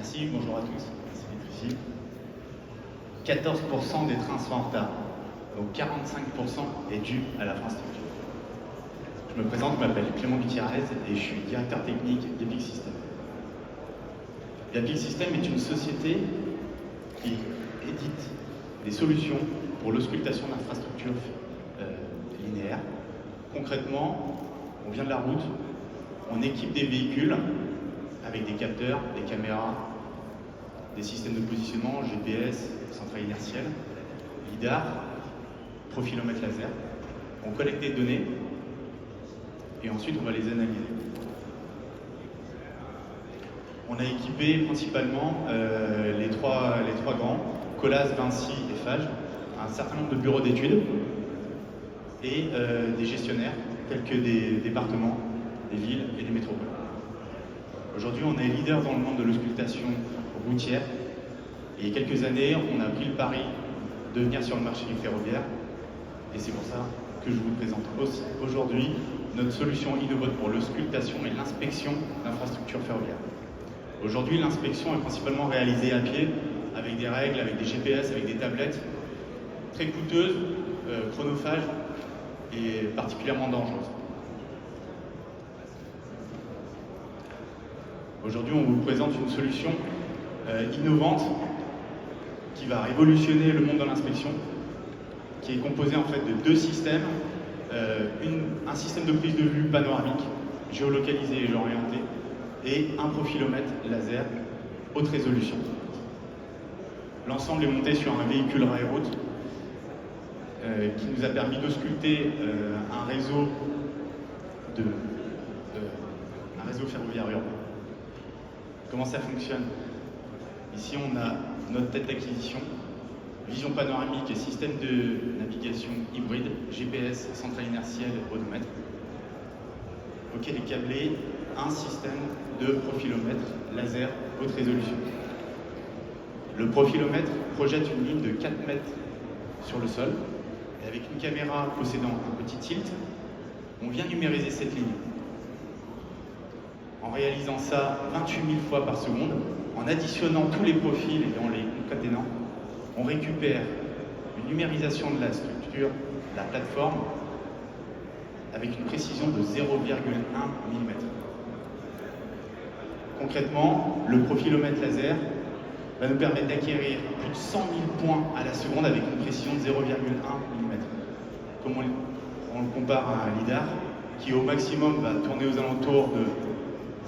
Merci, bonjour à tous. Merci d'être ici. 14% des trains sont en retard, donc 45% est dû à l'infrastructure. Je me présente, je m'appelle Clément Gutiérrez et je suis directeur technique d'Epic System. Epic System est une société qui édite des solutions pour l'auscultation d'infrastructures linéaires. Concrètement, on vient de la route, on équipe des véhicules avec des capteurs, des caméras, des systèmes de positionnement, GPS, centrale inertielle, lidar, profilomètre laser. On collecte des données et ensuite on va les analyser. On a équipé principalement les trois grands, Colas, Vinci et Fage, un certain nombre de bureaux d'études et des gestionnaires tels que des départements, des villes et des métropoles. Aujourd'hui, on est leader dans le monde de l'auscultation routière. Et il y a quelques années, on a pris le pari de venir sur le marché du ferroviaire. Et c'est pour ça que je vous présente aussi aujourd'hui notre solution innovante pour l'auscultation et l'inspection d'infrastructures ferroviaires. Aujourd'hui, l'inspection est principalement réalisée à pied, avec des règles, avec des GPS, avec des tablettes, très coûteuses, chronophages et particulièrement dangereuses. Aujourd'hui, on vous présente une solution innovante qui va révolutionner le monde de l'inspection, qui est composé en fait de deux systèmes. Un système de prise de vue panoramique, géolocalisé et géorienté, et un profilomètre laser haute résolution. L'ensemble est monté sur un véhicule rail-route qui nous a permis d'ausculter un réseau ferroviaire urbain. Comment ça fonctionne? Ici, on a notre tête d'acquisition, vision panoramique et système de navigation hybride, GPS, centrale inertielle, odomètre, auquel est câblé un système de profilomètre laser haute résolution. Le profilomètre projette une ligne de 4 mètres sur le sol, et avec une caméra possédant un petit tilt, on vient numériser cette ligne. En réalisant ça 28 000 fois par seconde, en additionnant tous les profils et en les concaténant, on récupère une numérisation de la structure, de la plateforme, avec une précision de 0,1 mm. Concrètement, le profilomètre laser va nous permettre d'acquérir plus de 100 000 points à la seconde avec une précision de 0,1 mm. Comme on le compare à un lidar, qui au maximum va tourner aux alentours de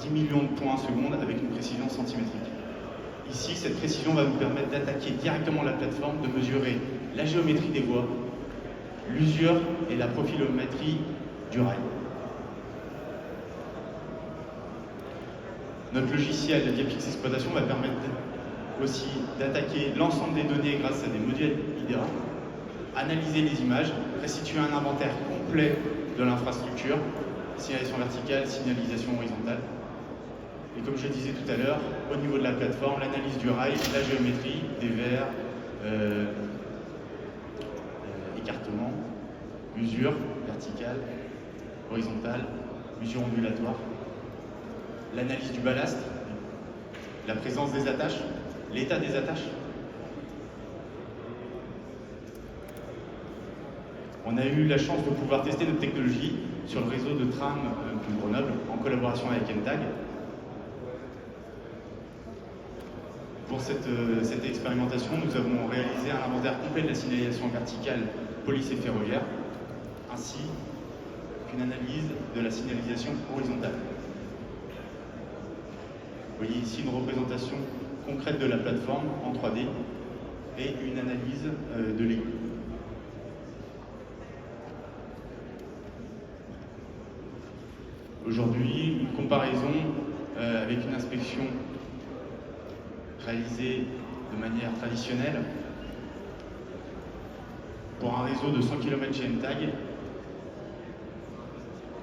10 millions de points en seconde avec une précision centimétrique. Ici, cette précision va nous permettre d'attaquer directement la plateforme, de mesurer la géométrie des voies, l'usure et la profilométrie du rail. Notre logiciel d'Epic Exploitation va permettre aussi d'attaquer l'ensemble des données grâce à des modules IDEA, analyser les images, restituer un inventaire complet de l'infrastructure, signalisation verticale, signalisation horizontale. Et comme je disais tout à l'heure, au niveau de la plateforme, l'analyse du rail, la géométrie, des verres, écartement, usure verticale, horizontale, usure ondulatoire, l'analyse du ballast, la présence des attaches, l'état des attaches. On a eu la chance de pouvoir tester notre technologie sur le réseau de tram de Grenoble en collaboration avec ENTAG. Pour cette expérimentation, nous avons réalisé un inventaire complet de la signalisation verticale police et ferroviaire, ainsi qu'une analyse de la signalisation horizontale. Vous voyez ici une représentation concrète de la plateforme en 3D et une analyse de l'aiguille. Aujourd'hui, une comparaison avec une inspection réalisée de manière traditionnelle pour un réseau de 100 km chez ENTAG,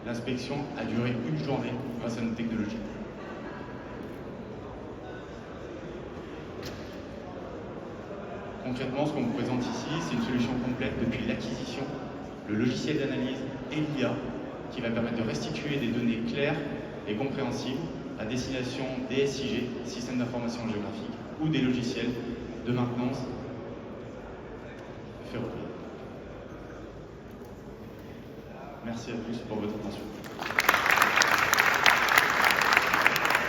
l'inspection a duré une journée grâce à notre technologie. Concrètement, ce qu'on vous présente ici, c'est une solution complète depuis l'acquisition, le logiciel d'analyse et l'IA qui va permettre de restituer des données claires et compréhensibles à destination des SIG, systèmes d'information géographique, ou des logiciels de maintenance ferroviaire. Merci à tous pour votre attention.